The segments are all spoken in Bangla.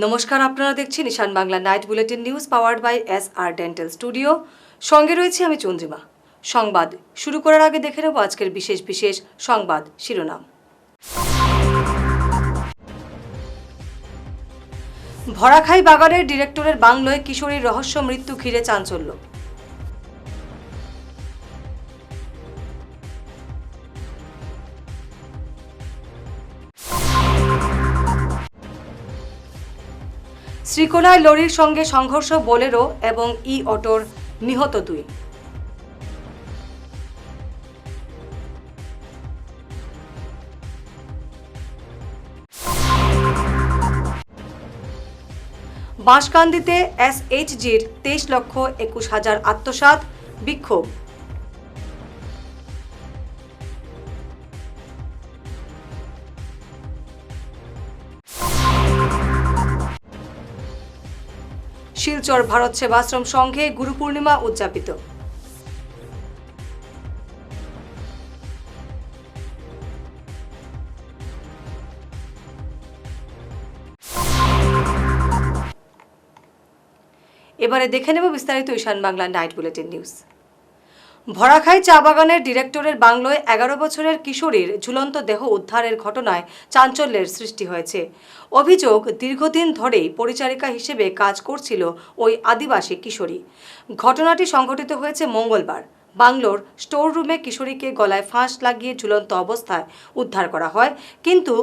নমস্কার, আপনারা দেখছেন Ishan Bangla night bulletin news powered by SR dental studio. সঙ্গে রয়েছে আমি চন্দ্রিমা। সংবাদ শুরু করার আগে দেখে নেব আজকের বিশেষ সংবাদ শিরোনাম। ভরাখাই বাগানের ডিরেক্টরের বাংলোয় কিশোরীর রহস্য মৃত্যু ঘিরে চাঞ্চল্য। শ্রীকোনায় লরির সঙ্গে সংঘর্ষ, বোলেরো এবং অটোর নিহত 2। বাঁশকান্দিতে SHGর 23,21,000 আত্মসাৎ, বিক্ষোভ। শিলচর ভারত সেবাশ্রম সংঘে গুরু পূর্ণিমা উদযাপিত। এবারে দেখে নেব বিস্তারিত ঈশান বাংলা নাইট বুলেটিন নিউজ। ভরাখাই চা বাগানের ডিরেক্টরের বাংলোয় 11 বছরের কিশোরীর ঝুলন্ত দেহ উদ্ধারের ঘটনায় চাঞ্চল্যের সৃষ্টি হয়েছে। অভিযোগ, দীর্ঘদিন ধরেই পরিচারিকা হিসেবে কাজ করছিল ওই আদিবাসী কিশোরী। ঘটনাটি সংঘটিত হয়েছে মঙ্গলবার। বাংলোর স্টোর রুমে কিশোরীকে গলায় ফাঁস লাগিয়ে ঝুলন্ত অবস্থায় উদ্ধার করা হয়, কিন্তু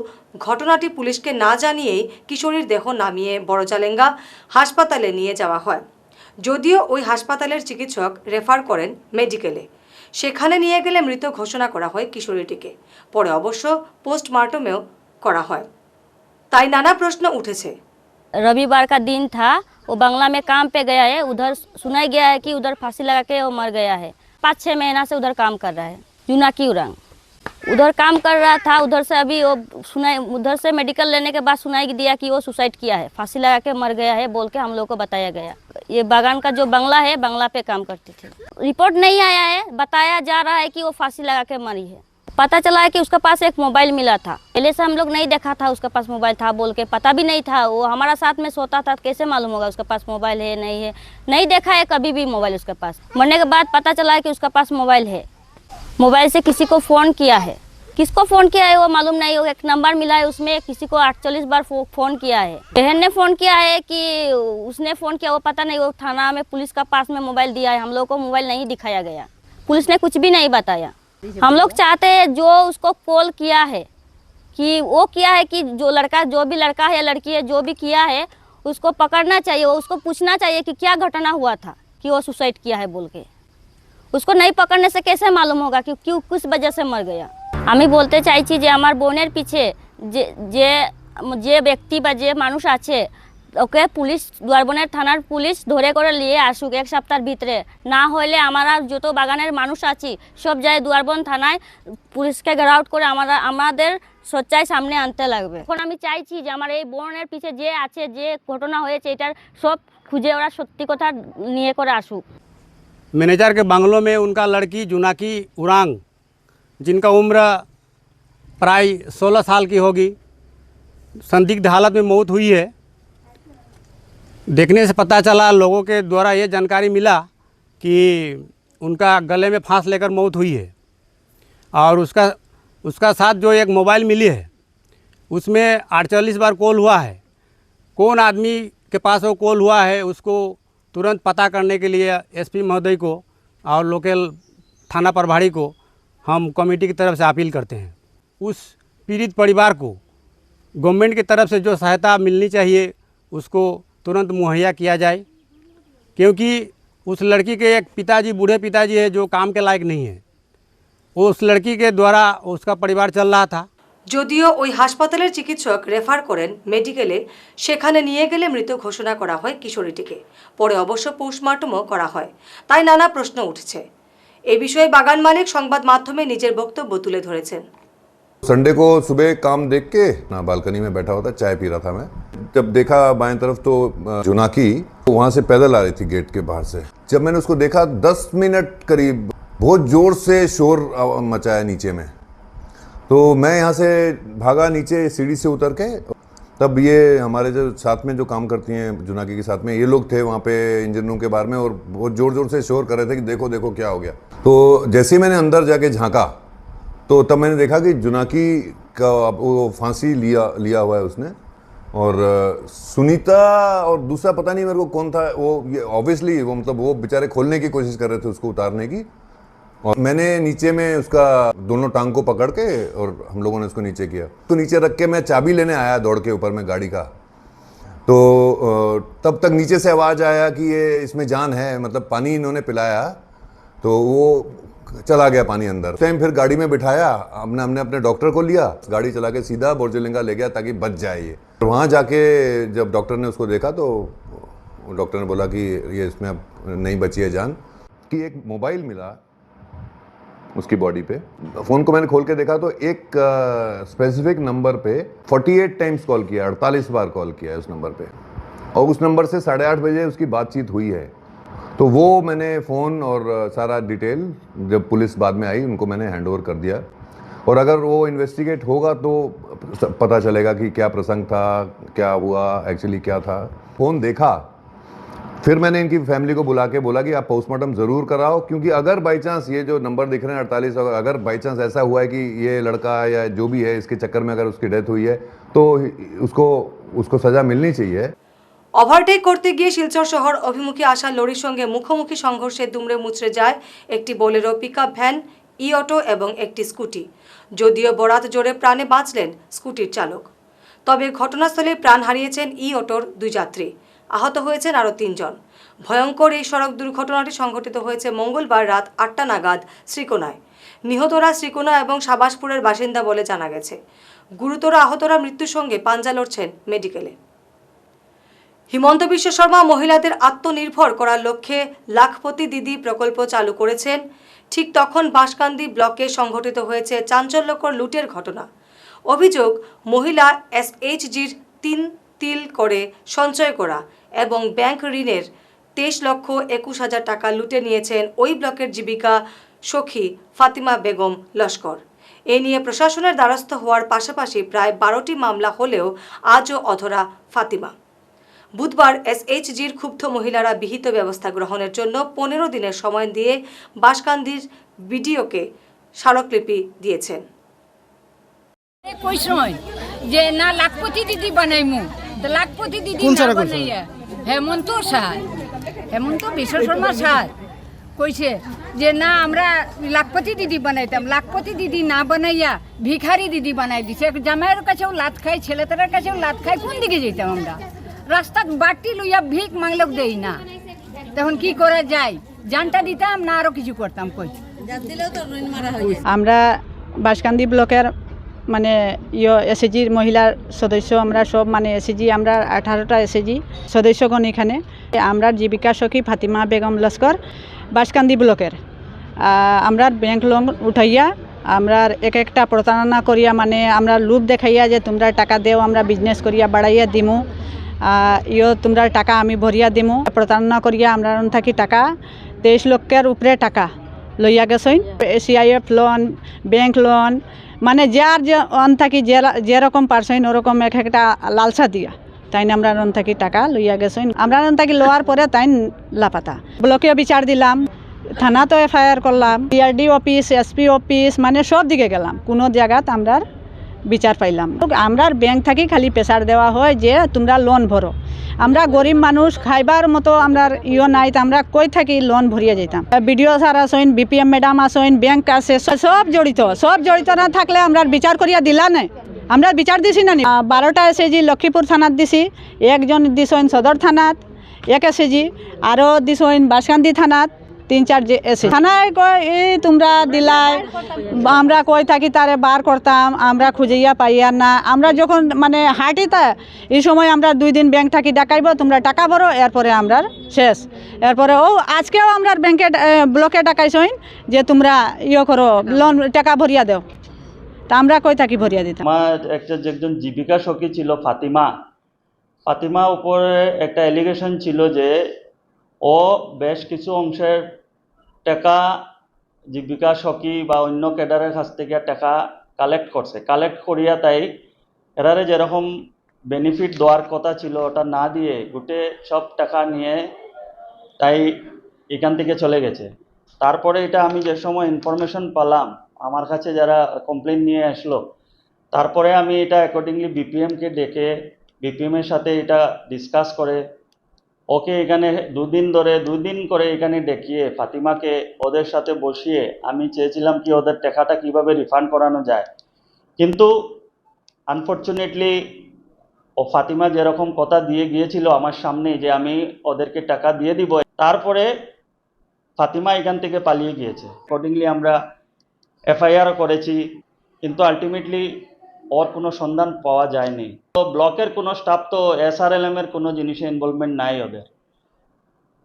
ঘটনাটি পুলিশকে না জানিয়েই কিশোরীর দেহ নামিয়ে বড়জালেঙ্গা হাসপাতালে নিয়ে যাওয়া হয়। যদিও ওই হাসপাতালের চিকিৎসক রেফার করেন মেডিকেলে, সেখানে নিয়ে গেলে মৃত ঘোষণা করা হয় কিশোরীটিকে। পরে অবশ্য পোস্টমার্টমেও করা হয়। তাই নানা প্রশ্ন উঠেছে। रविवार का दिन था, वो बंगला में काम पे गया है। उधर सुनाई गया है कि उधर फांसी लगा के वो मर गया है। 5-6 महीना से उधर काम कर रहा है। जुनाकी उरंग उधर काम कर रहा था। उधर से अभी वो उधर से मेडिकल लेने के बाद सुनाई दिया कि वो सुसाइड किया है, फांसी लगा के मर गया है बोल के हम लोग को बताया गया। ये बागान का जो बंगला है, बंगला पे काम करती थी। रिपोर्ट नहीं आया है, बताया जा रहा है कि वो फांसी लगा के मरी है। पता चला है कि उसके पास एक मोबाइल मिला था। पहले से हम लोग नहीं देखा था उसके पास मोबाइल था बोल के, पता भी नहीं था। वो हमारा साथ में सोता था, कैसे मालूम होगा उसके पास मोबाइल है नहीं है। नहीं देखा है कभी भी मोबाइल उसके पास। मरने के बाद पता चला है कि उसके पास मोबाइल है। मोबाइल से किसी को फ़ोन किया है, किसको फ़ोन किया है वो मालूम नहीं। वो एक नंबर मिला है, उसमें किसी को 48 बार फ़ोन किया है। बहन ने फ़ोन किया है कि उसने फ़ोन किया, वो पता नहीं। वो थाना में पुलिस का पास में मोबाइल दिया है, हम लोग को मोबाइल नहीं दिखाया गया। पुलिस ने कुछ भी नहीं बताया। हम लोग चाहते हैं जो उसको कॉल किया है कि वो किया है कि जो भी लड़का है या लड़की है, जो भी किया है उसको पकड़ना चाहिए। उसको पूछना चाहिए कि क्या घटना हुआ था कि वो सुसाइड किया है बोल के। उसको नहीं पकड़ने से कैसे मालूम होगा कि क्यों किस वजह से मर गया। আমি বলতে চাইছি যে আমার বোনের পিছে যে যে ব্যক্তি বা যে মানুষ আছে, ওকে পুলিশ, দুয়ারবনের থানার পুলিশ ধরে করে নিয়ে আসুক 1 সপ্তাহের ভিতরে। না হলে আমরা যত বাগানের মানুষ আছি সব যায় দুয়ারবন থানায় পুলিশকে গ্রাউট করে আমাদের সচ্চাই সামনে আনতে লাগবে। এখন আমি চাইছি যে আমার এই বোনের পিছে যে আছে, যে ঘটনা হয়েছে, এটার সব খুঁজে ওরা সত্যি কথা নিয়ে করে আসুক। मैनेजर के बंगलों में उनका लड़की जुनाकी उरांग, जिनका उम्र प्राय 16 साल की होगी, संदिग्ध हालत में मौत हुई है। देखने से पता चला, लोगों के द्वारा ये जानकारी मिला कि उनका गले में फांस लेकर मौत हुई है। और उसका साथ जो एक मोबाइल मिली है, उसमें 48 बार कॉल हुआ है। कौन आदमी के पास वो कॉल हुआ है, उसको तुरंत पता करने के लिए SP महोदय को और लोकल थाना प्रभारी को हम कमेटी की तरफ से अपील करते हैं। उस पीड़ित परिवार को गवर्नमेंट की तरफ से जो सहायता मिलनी चाहिए उसको तुरंत मुहैया किया जाए, क्योंकि उस लड़की के एक पिताजी, बूढ़े पिताजी है, जो काम के लायक नहीं है। उस लड़की के द्वारा उसका परिवार चल रहा था। যদিও ওই হাসপাতালের চিকিৎসক রেফার করেন মেডিকেলে, সেখানে নিয়ে গেলে মৃত ঘোষণা করা হয় কিশোরীটিকে। পরে অবশ্য পোস্টমার্টমও করা হয়। তাই নানা প্রশ্ন উঠেছে। এই বিষয়ে বাগান মালিক সংবাদ মাধ্যমে নিজের বক্তব্য তুলে ধরেছেন। संडे को सुबह काम देख के ना बालकनी में बैठा हुआ था, चाय पी रहा था मैं। जब देखा बाएं तरफ तो जुनाकी वहां से पैदल आ रही थी गेट के बाहर से। जब मैंने उसको देखा 10 मिनट करीब बहुत जोर से शोर मचाया नीचे में, तो मैं यहाँ से भागा नीचे सीढ़ी से उतर के। तब ये हमारे जो साथ में जो काम करती हैं जुनाकी के साथ में, ये लोग थे वहाँ पे इंजन रूम के बाहर में, और बहुत ज़ोर ज़ोर से शोर कर रहे थे कि देखो देखो क्या हो गया। तो जैसे ही मैंने अंदर जाके झांका तो तब मैंने देखा कि जुनाकी का वो फांसी लिया हुआ है उसने, और सुनीता और दूसरा पता नहीं मेरे को कौन था वो, ये ऑब्वियसली वो मतलब वो बेचारे खोलने की कोशिश कर रहे थे उसको उतारने की, और मैंने नीचे में उसका दोनों टांग को पकड़ के और हम लोगों ने उसको नीचे किया। तो नीचे रख के मैं चाबी लेने आया दौड़ के ऊपर में गाड़ी का, तो तब तक नीचे से आवाज़ आया कि ये इसमें जान है, मतलब पानी इन्होंने पिलाया, तो वो चला गया पानी अंदर। उस टाइम फिर गाड़ी में बिठाया, हमने अपने डॉक्टर को लिया, गाड़ी चला के सीधा बोरजलिंगा ले गया ताकि बच जाए ये। तो वहाँ जाके जब डॉक्टर ने उसको देखा तो डॉक्टर ने बोला कि ये इसमें अब नहीं बची है जान, कि एक मोबाइल मिला उसकी बॉडी पे। फ़ोन को मैंने खोल के देखा तो एक स्पेसिफिक नंबर पे 48 टाइम्स कॉल किया, 48 बार कॉल किया है उस नंबर पे, और उस नंबर से 8:30 बजे उसकी बातचीत हुई है। तो वो मैंने फ़ोन और सारा डिटेल जब पुलिस बाद में आई उनको मैंने हैंड ओवर कर दिया, और अगर वो इन्वेस्टिगेट होगा तो पता चलेगा कि क्या प्रसंग था, क्या हुआ, एक्चुअली क्या था। फ़ोन देखा, फिर मैंने इनकी फैमिली को बुला के बोला कि आप पोस्टमार्टम ज़रूर कराओ, क्योंकि अगर बाई चांस ये जो नंबर दिख रहे हैं 48, अगर बाई चांस ऐसा हुआ है कि ये लड़का या जो भी है इसके चक्कर में अगर उसकी डेथ हुई है तो उसको सज़ा मिलनी चाहिए। ওভারটেক করতে গিয়ে শিলচর শহর অভিমুখী আসা লরির সঙ্গে মুখোমুখি সংঘর্ষে দুমড়ে মুচড়ে যায় একটি বোলেরো পিকআপ ভ্যান, ই অটো এবং একটি স্কুটি। যদিও বরাত জোরে প্রাণে বাঁচলেন স্কুটির চালক, তবে ঘটনাস্থলে প্রাণ হারিয়েছেন ই অটোর 2 যাত্রী, আহত হয়েছেন আরও 3 জন। ভয়ঙ্কর এই সড়ক দুর্ঘটনাটি সংঘটিত হয়েছে মঙ্গলবার রাত 8টা নাগাদ শ্রীকোনায়। নিহতরা শ্রীকোনা এবং সাবাসপুরের বাসিন্দা বলে জানা গেছে। গুরুতর আহতরা মৃত্যুর সঙ্গে পাঞ্জা লড়ছেন মেডিকেলে। হিমন্ত বিশ্ব শর্মা মহিলাদের আত্মনির্ভর করার লক্ষ্যে লাখপতি দিদি প্রকল্প চালু করেছেন। ঠিক তখন বাঁশকান্দি ব্লকে সংঘটিত হয়েছে চাঞ্চল্যকর লুটের ঘটনা। অভিযোগ, মহিলা এসএইচজির 3 তিল করে সঞ্চয় করা এবং ব্যাংক ঋণের 23,21,000 টাকা লুটে নিয়েছেন ওই ব্লকের জীবিকা সখী ফাতিমা বেগম লস্কর। এ নিয়ে প্রশাসনের দ্বারস্থ হওয়ার পাশাপাশি প্রায় 12টি মামলা হলেও আজও অধরা ফাতিমা। বুধবার এসএইচজির ক্ষুব্ধ মহিলারা বিহিত ব্যবস্থা গ্রহণের জন্য 15 দিনের সময় দিয়ে বাঁশকান্দির বিডিওকে স্মারকলিপি দিয়েছেন। কই সময় যে না লাখপতি দিদি বানাইমু, তো লাখপতি দিদি না বানাইয়া হেমন্ত বিশ্ব শর্মা স্যার কইছে যে না আমরা লাখপতি দিদি বানাইতাম, লাখপতি দিদি না বানাইয়া ভিখারি দিদি বানাই দিছে। জামাইয়ের কাছেও লাত খাই, ছেলেটার কাছেও লাত খাই, কোন দিকে যেতাম আমরা? রাস্তা বাটি লইয়া ভিক মাংলোক দেই না, তখন কি করা যায়? জানটা দিতাম না আরো কিছু করতাম। কই আমরা বাঁশকান্দি ব্লকের মানে এসএজি মহিলার সদস্য, আমরা সব মানে এসএজি, আমরা 18টা এসএজি সদস্যগণ এখানে। আমরা জীবিকা সখী ফাতিমা বেগম লস্কর বাঁশকান্দি ব্লকের আমরা ব্যাংক লোন উঠাইয়া আমরা একটা প্রতারণা করিয়া মানে আমরা লুপ দেখাইয়া যে তোমরা টাকা দেও, আমরা বিজনেস করিয়া বাড়াইয়া দিমু, তোমরা টাকা আমি ভরিয়া দিমু। প্রতারণা করিয়া আমরা থাকি টাকা 23 লক্ষের উপরে টাকা লইয়া গেছইন। সিআইএফ লোন, ব্যাংক লোন, মানে যার যে অন থাকি যেরকম পারছইন ওরকম একটা লালসা দিয়া তাই আমরা রন থাকি টাকা লইয়া গেছইন। আমরা রন থাকি লওয়ার পরে তাই লাপাতা। ব্লকেও বিচার দিলাম, থানা তো এফআইআর করলাম, ডিআরডি অফিস, এসপি অফিস, মানে সব দিকে গেলাম, কোনো জায়গাত আমরা বিচার পাইলাম। আমরা ব্যাংক থাকি খালি প্রেসার দেওয়া হয় যে তোমরা লোন ভরো। আমরা গরিব মানুষ, খাইবার মতো আমরা নাই, আমরা কই থাকি লোন ভরিয়ে যেতাম। বিডিও স্যার আসইন, বিপিএম ম্যাডাম আসইন, ব্যাংক আছে, সব জড়িত না থাকলে আমরা বিচার করিয়া দিলা না। আমরা বিচার দিছি না 12টা এসএজি লক্ষ্মীপুর থানাত দিছি, একজন দিছইন সদর থানাত, এক এসএজি আরও দিছইন বাঁশকান্দি থানাত, 3-4 যে এসে থানায় কয় এই তোমরা দিলাই, আমরা কই থাকি তারে বার করতাম, আমরা খুঁজিয়া পাইয়া না। আমরা যখন মানে হাঁটিতা এই সময় আমরা 2 দিন ব্যাংক থাকি ডাকাইব, তোমরা টাকা ভরো, এরপরে আমরা শেষ। এরপরে আজকেও আমরা ব্যাংকে ব্লকে ডাকাইছইন যে তোমরা করো, লোন টাকা ভরিয়া দেও, তা আমরা কই থাকি ভরিয়া দিতাম। আমার একজন জীবিকা সখী ছিল ফাতিমা উপরে একটা এলিগেশন ছিল যে ও বেশ কিছু অংশের টাকা জীবিকা সখী বা অন্য ক্যাডারের কাছ থেকে টাকা কালেক্ট করিয়া তাই এরারে যেরকম বেনিফিট দেওয়ার কথা ছিল ওটা না দিয়ে গোটে সব টাকা নিয়ে তাই এখান থেকে চলে গেছে। তারপরে এটা আমি যে সময় ইনফরমেশন পেলাম, আমার কাছে যারা কমপ্লেন নিয়ে আসলো, তারপরে আমি এটা অ্যাকর্ডিংলি বিপিএমকে ডেকে বিপিএমের সাথে এটা ডিসকাস করে ওকে এখানে দুদিন করে এখানে ডেকিয়ে ফাতিমাকে ওদের সাথে বসিয়ে আমি চেয়েছিলাম কি ওদের টাকাটা কিভাবে রিফান্ড করানো যায়। কিন্তু আনফর্চুনেটলি ও ফাতিমা যেরকম কথা দিয়ে গিয়েছিল আমার সামনে যে আমি ওদেরকে টাকা দিয়ে দিব, তারপরে ফাতিমা এখান থেকে পালিয়ে গিয়েছে। অ্যাকর্ডিংলি আমরা এফআইআরও করেছি, কিন্তু আলটিমেটলি ওর কোনো সন্ধান পাওয়া যায়নি। তো ব্লকের কোনো স্টাফ তো এসআরএলএম এর কোনো জিনিসে ইনভলভমেন্ট নাই ওদের।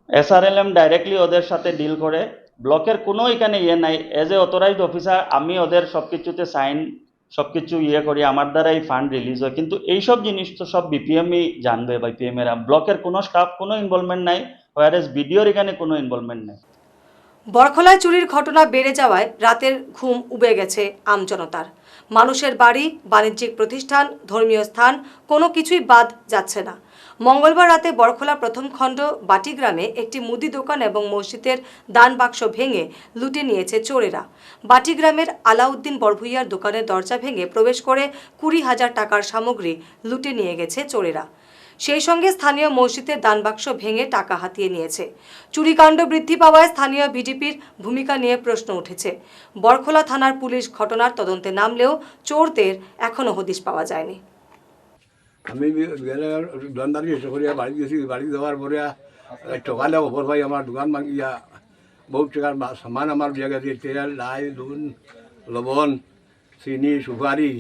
এসআরএলএম ডাইরেক্টলি ওদের সাথে ডিল করে, ব্লকের কোনো এখানে নাই। এজ এ অথরাইজড অফিসার আমি ওদের সব কিছুতে সাইন সব কিছু করি, আমার দ্বারাই ফান্ড রিলিজ হয়, কিন্তু এইসব জিনিস তো সব বিপিএমই জানবে। বিপিএমের ব্লকের কোনো স্টাফ কোনো ইনভলভমেন্ট নাই, ওয়ারেস বিডিওর এখানে কোনো ইনভলভমেন্ট নাই। বরখলায় চুরির ঘটনা বেড়ে যাওয়ায় রাতের ঘুম উবে গেছে আমজনতার। মানুষের বাড়ি, বাণিজ্যিক প্রতিষ্ঠান, ধর্মীয় স্থান কোনো কিছুই বাদ যাচ্ছে না। মঙ্গলবার রাতে বরখলা প্রথম খণ্ড বাটি গ্রামে একটি মুদি দোকান এবং মসজিদের দান বাক্স ভেঙে লুটে নিয়েছে চোরেরা। বাটি গ্রামের আলাউদ্দিন বরভুইয়ার দোকানের দরজা ভেঙে প্রবেশ করে 20,000 টাকার সামগ্রী লুটে নিয়ে গেছে চোরেরা। সেই সঙ্গে স্থানীয় মসজিদের দান বাক্স ভেঙে টাকা হাতিয়ে নিয়েছে। চুরিকাণ্ড বৃদ্ধি পাওয়ায় স্থানীয় বিজেপির ভূমিকা নিয়ে প্রশ্ন উঠেছে। বরখলা থানার পুলিশ ঘটনার তদন্তে নামলেও চোরদের এখনো হদিশ পাওয়া যায়নি। আমি দোকানদারি এসে করিয়া বাড়ি গেছি, বাড়ি যাওয়ার পরে সকালে খবর পাই আমার দোকান ভাঙিয়া বহুত টাকার সামান আমার দিয়ে গেছে। তেল, ডাল, নুন, লবণ, চিনি, সুপারি,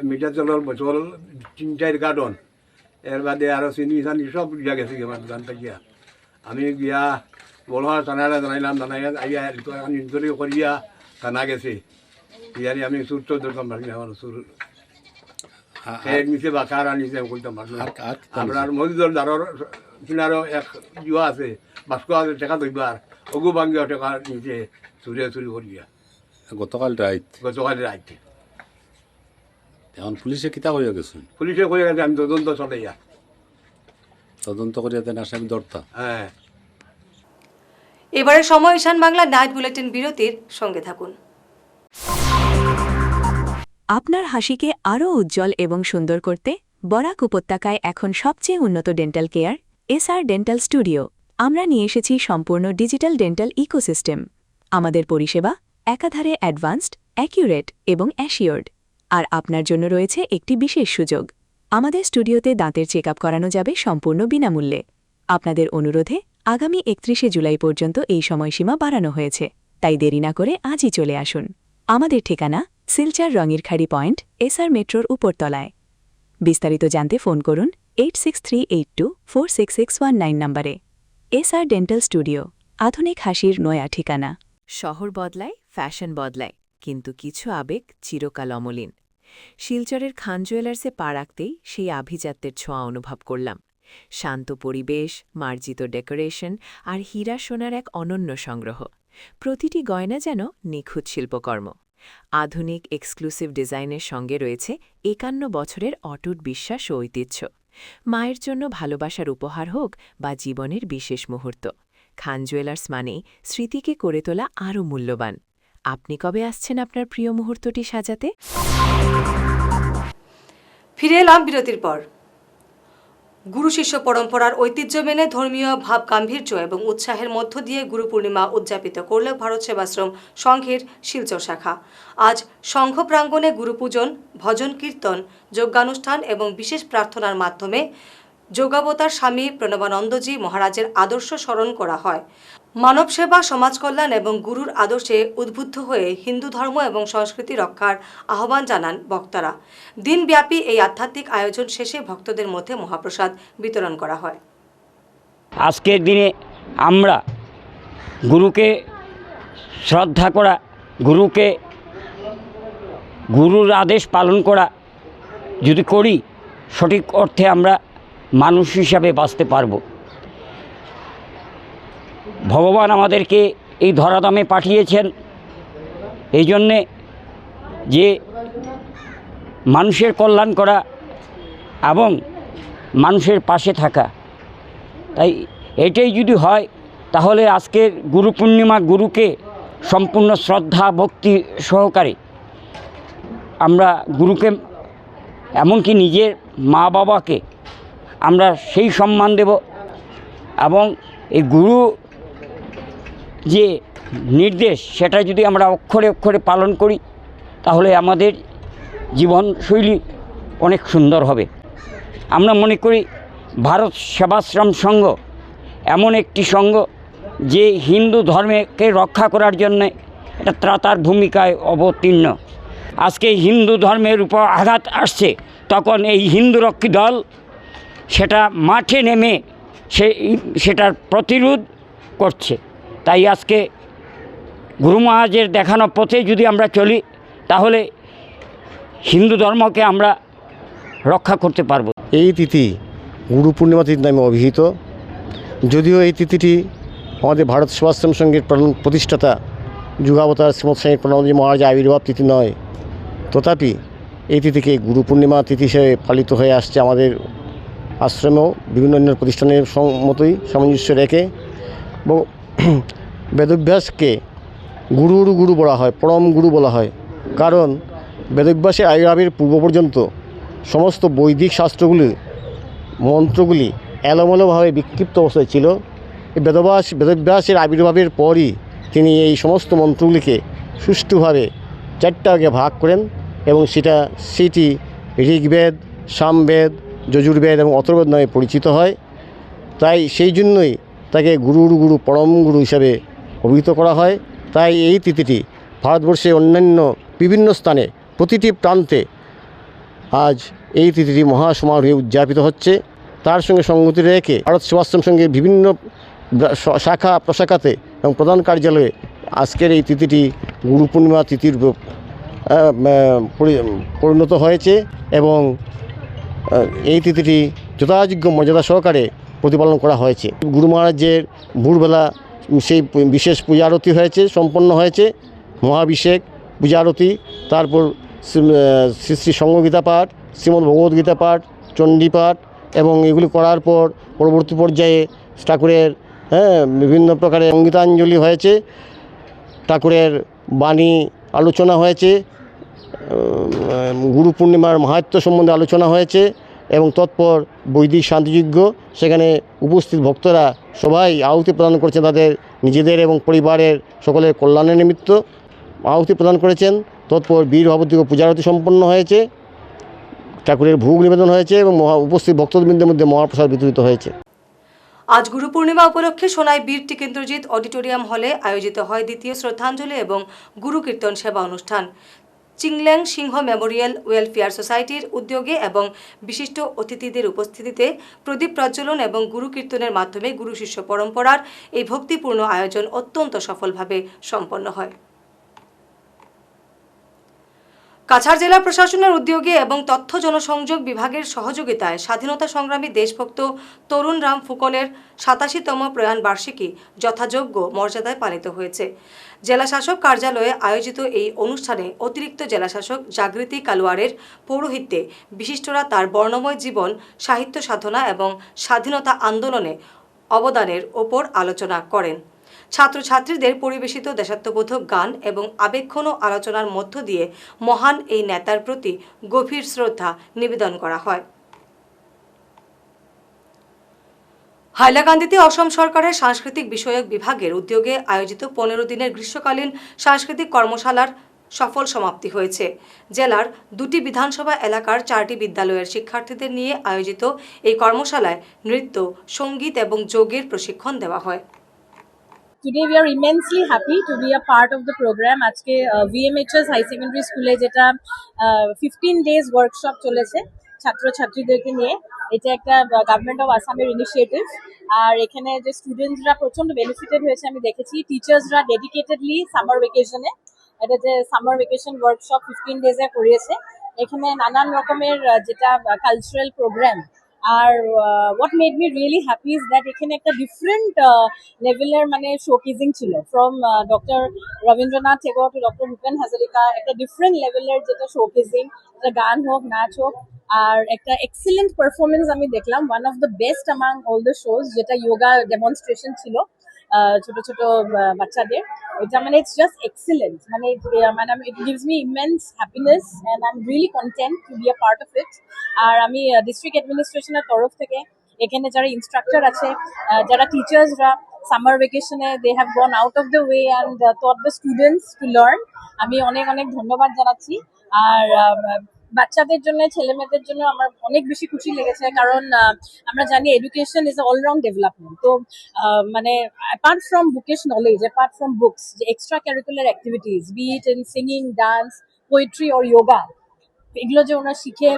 মিঠা চালের বোতল 3-4 কার্টন, এর বাদে আরও চিনি চানি সব দিয়া গেছে আমার দোকান থেকে। আমি গিয়া বলহা থানারে জানাইলাম, জানাইয়া আইয়া ইনকোয়ারি করিয়া থানা গেছে। ইয়ারি আমি চুর তো ধরতাম পারি না, আমার চুর নিচে বা কার আনিছে করতাম পারি না। আপনার মসজিদের দ্বারর কিনারও এক জুয়া আছে, বাস্ক আছে টাকা দইবার, অগু ভাঙ্গিয়া টাকা নিচে চুরি করিয়া গতকাল রাইতে। এখন পুলিশে কিতা করিয়া গেছেন? পুলিশে করিয়া গেছে আমি তদন্ত চলাইয়া তদন্ত করিয়া দেন আসামি ধরতা। হ্যাঁ। এবারে সময় ঈশান বাংলা নাইট বুলেটিন বিরতির সঙ্গে থাকুন। আপনার হাসিকে আরও উজ্জ্বল এবং সুন্দর করতে বরাক উপত্যকায় এখন সবচেয়ে উন্নত dental care SR dental studio. আমরা নিয়ে এসেছি সম্পূর্ণ ডিজিটাল ডেন্টাল ইকোসিস্টেম। আমাদের পরিষেবা একাধারে অ্যাডভান্সড, অ্যাকিউরেট এবং অ্যাসিওর্ড। আর আপনার জন্য রয়েছে একটি বিশেষ সুযোগ। আমাদের স্টুডিওতে দাঁতের চেক আপ করানো যাবে সম্পূর্ণ বিনামূল্যে। আপনাদের অনুরোধে আগামী 31শে জুলাই পর্যন্ত এই সময়সীমা বাড়ানো হয়েছে, তাই দেরি না করে আজই চলে আসুন। আমাদের ঠিকানা সিলচার রঙিরখাড়ি পয়েন্ট, এসআর মেট্রোর উপরতলায়। বিস্তারিত জানতে ফোন করুন 8638246619 নম্বরে। এসআর ডেন্টাল স্টুডিও, আধুনিক হাসির নয়া ঠিকানা। শহর বদলায়, ফ্যাশন বদলায়, কিন্তু কিছু আবেগ চিরকাল অমলিন। শিলচরের খান জুয়েলার্সে পা রাখতেই সেই আভিজাত্যের ছোঁয়া অনুভব করলাম। শান্ত পরিবেশ, মার্জিত ডেকোরেশন আর হীরা সোনার এক অনন্য সংগ্রহ। প্রতিটি গয়না যেন নিখুঁত শিল্পকর্ম। আধুনিক এক্সক্লুসিভ ডিজাইনের সঙ্গে রয়েছে 51 বছরের অটুট বিশ্বাস ও ঐতিহ্য। মায়ের জন্য ভালোবাসার উপহার হোক বা জীবনের বিশেষ মুহূর্ত, খান জুয়েলার্স মানেই স্মৃতিকে করে তোলা আরও মূল্যবান। আপনি কবে আসছেন আপনার প্রিয় মুহূর্তটি সাজাতে? ফিরে এলাম বিরতির পর। গুরু শিষ্য পরম্পরার ঐতিহ্য মেনে ধর্মীয় ভাব গাম্ভীর্য এবং উৎসাহের মধ্য দিয়ে গুরু পূর্ণিমা উদযাপিত করল ভারত সেবাশ্রম সংঘের শিলচর শাখা। আজ সংঘ প্রাঙ্গণে গুরুপূজন, ভজন কীর্তন, যজ্ঞানুষ্ঠান এবং বিশেষ প্রার্থনার মাধ্যমে যোগাবতার স্বামী প্রণবানন্দজি মহারাজের আদর্শ স্মরণ করা হয়। মানব সেবা, সমাজ কল্যাণ এবং গুরুর আদর্শে উদ্বুদ্ধ হয়ে হিন্দু ধর্ম এবং সংস্কৃতি রক্ষার আহ্বান জানান বক্তারা। দিনব্যাপী এই আধ্যাত্মিক আয়োজন শেষে ভক্তদের মধ্যে মহাপ্রসাদ বিতরণ করা হয়। আজকের দিনে আমরা গুরুকে শ্রদ্ধা করা, গুরুর আদেশ পালন করা যদি করি, সঠিক অর্থে আমরা মানুষ হিসাবে বাঁচতে পারব। ভগবান আমাদেরকে এই ধরাধামে পাঠিয়েছেন এই জন্যে যে মানুষের কল্যাণ করা, এবং মানুষের পাশে থাকা। তাই এটাই যদি হয় তাহলে আজকের গুরু পূর্ণিমা গুরুকে সম্পূর্ণ শ্রদ্ধা ভক্তি সহকারে আমরা গুরুকে এমনকি নিজের মা বাবাকে আমরা সেই সম্মান দেব এবং এই গুরু যে নির্দেশ সেটা যদি আমরা অক্ষরে অক্ষরে পালন করি তাহলে আমাদের জীবনশৈলী অনেক সুন্দর হবে। আমরা মনে করি ভারত সেবাশ্রম সংঘ এমন একটি সংঘ যে হিন্দু ধর্মকে রক্ষা করার জন্যে এটা ত্রাতার ভূমিকায় অবতীর্ণ। আজকে হিন্দু ধর্মের উপর আঘাত আসছে, তখন এই হিন্দু রক্ষী দল সেটা মাঠে নেমে সেটার প্রতিরোধ করছে। তাই আজকে গুরু মহারাজের দেখানো পথে যদি আমরা চলি তাহলে হিন্দু ধর্মকে আমরা রক্ষা করতে পারব। এই তিথি গুরু পূর্ণিমা তিথি নামে অভিহিত। যদিও এই তিথিটি আমাদের ভারত সেবাশ্রম সংঘের প্রতিষ্ঠাতা যুগাবতার শ্রীমৎ স্বামী প্রণবজি মহারাজের আবির্ভাব তিথি নয়, তথাপি এই তিথিকে গুরু পূর্ণিমা তিথি হিসেবে পালিত হয়ে আসছে আমাদের আশ্রমেও বিভিন্ন অন্য প্রতিষ্ঠানের মতোই সামঞ্জস্য রেখে। বেদাভ্যাসকে গুরুর গুরু বলা হয়, পরম গুরু বলা হয়, কারণ বেদাভ্যাসের আবির্ভাবের পূর্ব পর্যন্ত সমস্ত বৈদিক শাস্ত্রগুলি মন্ত্রগুলি এলোমেলোভাবে বিক্ষিপ্ত অবস্থায় ছিল। এই বেদাভ্যাসের আবির্ভাবের পরই তিনি এই সমস্ত মন্ত্রগুলিকে সুষ্ঠুভাবে 4টা ভাগে ভাগ করেন এবং সেটি ঋগ্বেদ, সামবেদ, যজুর্বেদ এবং অথর্ববেদ নামে পরিচিত হয়। তাই সেই জন্যই তাকে গুরুর গুরু পরম গুরু হিসাবে অভিহিত করা হয়। তাই এই তিথিটি ভারতবর্ষের অন্যান্য বিভিন্ন স্থানে প্রতিটি প্রান্তে আজ এই তিথিটি মহাসমারোহে উদযাপিত হচ্ছে। তার সঙ্গে সঙ্গতি রেখে ভারত সেবাশ্রম সংঘের বিভিন্ন শাখা প্রশাখাতে এবং প্রধান কার্যালয়ে আজকের এই তিথিটি গুরু পূর্ণিমা তিথির পরিণত হয়েছে এবং এই তিথিটি যথাযোগ্য মর্যাদা সহকারে প্রতিপালন করা হয়েছে। গুরু মহারাজের ভোরবেলা সেই বিশেষ পূজা আরতি হয়েছে, সম্পন্ন হয়েছে মহাভিষেক পূজা আরতি, তারপর শ্রী শ্রী সঙ্গগীতা পাঠ, শ্রীমদ্ ভগবদ্গীতা পাঠ, চণ্ডী পাঠ এবং এগুলি করার পর পরবর্তী পর্যায়ে ঠাকুরের বিভিন্ন প্রকারের সঙ্গীতাঞ্জলি হয়েছে, ঠাকুরের বাণী আলোচনা হয়েছে, গুরু পূর্ণিমার মাহাত্ম্য সম্বন্ধে আলোচনা হয়েছে এবং তৎপর বৈদিক শান্তিযজ্ঞ। সেখানে উপস্থিত ভক্তরা সবাই আহুতি প্রদান করেছেন, তাদের নিজেদের এবং পরিবারের সকলের কল্যাণের নিমিত্ত আহুতি প্রদান করেছেন। তৎপর বীর ভগবতী পূজারতি সম্পন্ন হয়েছে, ঠাকুরের ভোগ নিবেদন হয়েছে এবং উপস্থিত ভক্তবৃন্দের মধ্যে মহাপ্রসাদ বিতরিত হয়েছে। আজ গুরু পূর্ণিমা উপলক্ষে সোনাই বীর টিকেন্দ্রজিৎ অডিটোরিয়াম হলে আয়োজিত হয় দ্বিতীয় শ্রদ্ধাঞ্জলি এবং গুরু কীর্তন সেবা অনুষ্ঠান। চিংল্যাং সিংহ মেমোরিয়াল ওয়েলফেয়ার সোসাইটির উদ্যোগে এবং বিশিষ্ট অতিথিদের উপস্থিতিতে প্রদীপ প্রজ্বলন এবং গুরু কীর্তনের মাধ্যমে গুরু শিষ্য পরম্পরার এই ভক্তিপূর্ণ আয়োজন অত্যন্ত সফলভাবে সম্পন্ন হয়। কাছাড় জেলা প্রশাসনের উদ্যোগে এবং তথ্য জনসংযোগ বিভাগের সহযোগিতায় স্বাধীনতা সংগ্রামী দেশভক্ত তরুণ রাম ফুকনের 87তম প্রয়াণ বার্ষিকী যথাযোগ্য মর্যাদায় পালিত হয়েছে। জেলাশাসক কার্যালয়ে আয়োজিত এই অনুষ্ঠানে অতিরিক্ত জেলাশাসক জাগৃতি কালোয়ারের পৌরোহিত্যে বিশিষ্টরা তার বর্ণময় জীবন, সাহিত্য সাধনা এবং স্বাধীনতা আন্দোলনে অবদানের ওপর আলোচনা করেন। ছাত্রছাত্রীদের পরিবেশিত দেশাত্মবোধক গান এবং আবেগঘন আলোচনার মধ্য দিয়ে মহান এই নেতার প্রতি গভীর শ্রদ্ধা নিবেদন করা হয়। হাইলাকান্দিতে অসম সরকারের সাংস্কৃতিক বিষয়ক বিভাগের উদ্যোগে আয়োজিত 15 দিনের গ্রীষ্মকালীন সাংস্কৃতিক কর্মশালার সফল সমাপ্তি হয়েছে। জেলার 2টি বিধানসভা এলাকার 4টি বিদ্যালয়ের শিক্ষার্থীদের নিয়ে আয়োজিত এই কর্মশালায় নৃত্য, সঙ্গীত এবং যোগের প্রশিক্ষণ দেওয়া হয়। Today we are immensely happy to be a part of the program. আজকে VMHS হাই সেকেন্ডারি স্কুলে যেটা 15 days ওয়ার্কশপ চলেছে ছাত্রছাত্রীদেরকে নিয়ে, এটা একটা গভর্নমেন্ট অফ আসামের ইনিশিয়েটিভ। আর এখানে যে স্টুডেন্টসরা প্রচন্ড বেনিফিটেড হয়েছে আমি দেখেছি। টিচার্সরা ডেডিকেটেডলি সামার ভেকেশনে এটা যে সামার ভেকেশন ওয়ার্কশপ 15 ডেজে করিয়েছে। এখানে নানান রকমের যেটা কালচারাল প্রোগ্রাম আর what made me really happy is that এখানে একটা ডিফারেন্ট লেভেলের মানে শোকেজিং ছিল from doctor Rabindranath Tagore to doctor Bhupen Hazarika, একটা ডিফারেন্ট লেভেলের যেটা শোকেজিং, একটা গান হোক নাচ হোক, আর একটা এক্সিলেন্ট পারফরমেন্স আমি দেখলাম, one of the best among all the shows, যেটা যোগা ডেমনস্ট্রেশন ছিল ছোট ছোট বাচ্চাদের। এটা মানে ইটস জাস্ট এক্সিলেন্ট, মানে it gives me immense happiness and I am really content to be a part of it. আর আমি ডিস্ট্রিক্ট অ্যাডমিনিস্ট্রেশনের তরফ থেকে এখানে যারা ইনস্ট্রাক্টর আছে, যারা টিচার্সরা সামার ভেকেশনে they have gone out of the way and taught the students to learn, আমি অনেক অনেক ধন্যবাদ জানাচ্ছি। আর বাচ্চাদের জন্য, ছেলে মেয়েদের জন্য আমার অনেক বেশি খুশি লেগেছে, কারণ আমরা জানি education is all round development. তো মানে apart from bookish knowledge, apart from books, যে extra curricular activities, be it in singing, dance, poetry or yoga, এগুলো যে ওনারা শিখে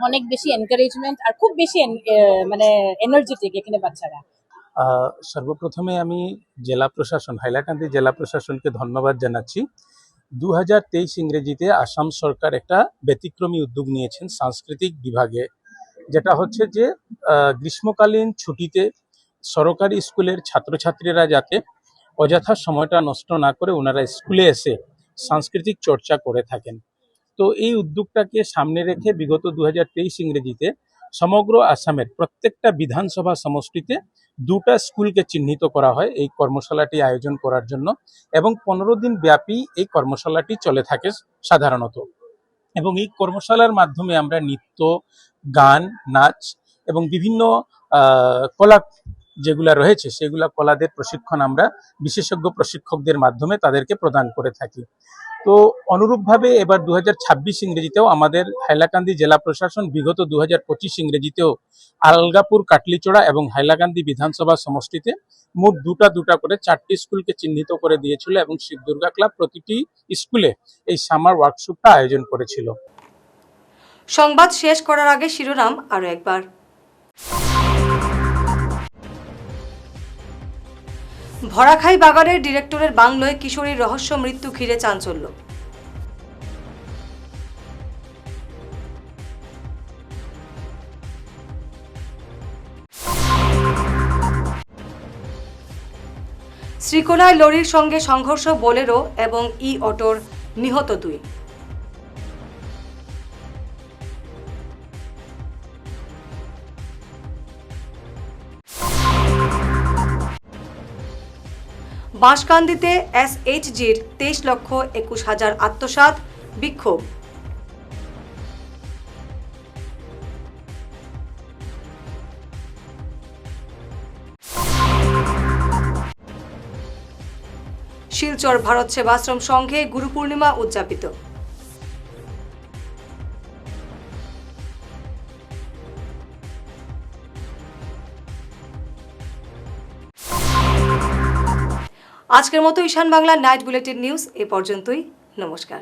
অনেক বেশি এনকারেজমেন্ট আর খুব বেশি মানে এনার্জেটিক এখানে বাচ্চারা। সর্বপ্রথমে আমি জেলা প্রশাসন, হাইলাকান্দি জেলা প্রশাসনকে ধন্যবাদ জানাচ্ছি। 2023 ইংরেজিতে আসাম সরকার একটা ব্যতিক্রমী উদ্যোগ নিয়েছেন সাংস্কৃতিক বিভাগে, যেটা হচ্ছে যে গ্রীষ্মকালীন ছুটিতে সরকারি স্কুলের ছাত্রছাত্রীরা যাতে অযথা সময়টা নষ্ট না করে ওনারা স্কুলে এসে সাংস্কৃতিক চর্চা করে থাকেন। তো এই উদ্যোগটাকে সামনে রেখে বিগত 2023 ইংরেজিতে সমগ্র আসামের প্রত্যেকটা বিধানসভা সমষ্টিতে 2টা স্কুলকে চিহ্নিত করা হয় এই কর্মশালাটি আয়োজন করার জন্য, এবং 15 দিন ব্যাপী এই কর্মশালাটি চলে থাকে সাধারণত। এবং এই কর্মশালার মাধ্যমে আমরা নৃত্য, গান, নাচ এবং বিভিন্ন কলা যেগুলা রয়েছে সেগুলা কলাদের প্রশিক্ষণ আমরা বিশেষজ্ঞ প্রশিক্ষকদের মাধ্যমে তাদেরকে প্রদান করে থাকি। তো অনুরূপভাবে এবার 2026 ইংরেজিতেও আমাদের হাইলাকান্দি জেলা প্রশাসন বিগত 2025 ইংরেজিতেও আলগাপুর, কাটলিচড়া এবং হাইলাকান্দি বিধানসভা সমষ্টিতে মোট দুটা করে 4টি স্কুলকে চিহ্নিত করে দিয়েছিল, এবং শিব দুর্গা ক্লাব প্রতিটি স্কুলে এই সামার ওয়ার্কশপটা আয়োজন করেছিল। সংবাদ শেষ করার আগে শিরোনাম আরো একবার। ভরাখাই বাগানের ডিরেক্টরের বাংলোয় কিশোরীর রহস্য মৃত্যু ঘিরে চাঞ্চল্য। শ্রীকোনায় লরির সঙ্গে সংঘর্ষ, বোলেরো এবং ই অটোর, নিহত 2। বাঁশকান্দিতে SHGর 23,21,000 আত্মসাৎ, বিক্ষোভ। শিলচর ভারত সেবাশ্রম সংঘে গুরু পূর্ণিমা উদযাপিত। আজকের মতো ঈশান বাংলা নাইট বুলেটিন নিউজ এ পর্যন্তই। নমস্কার।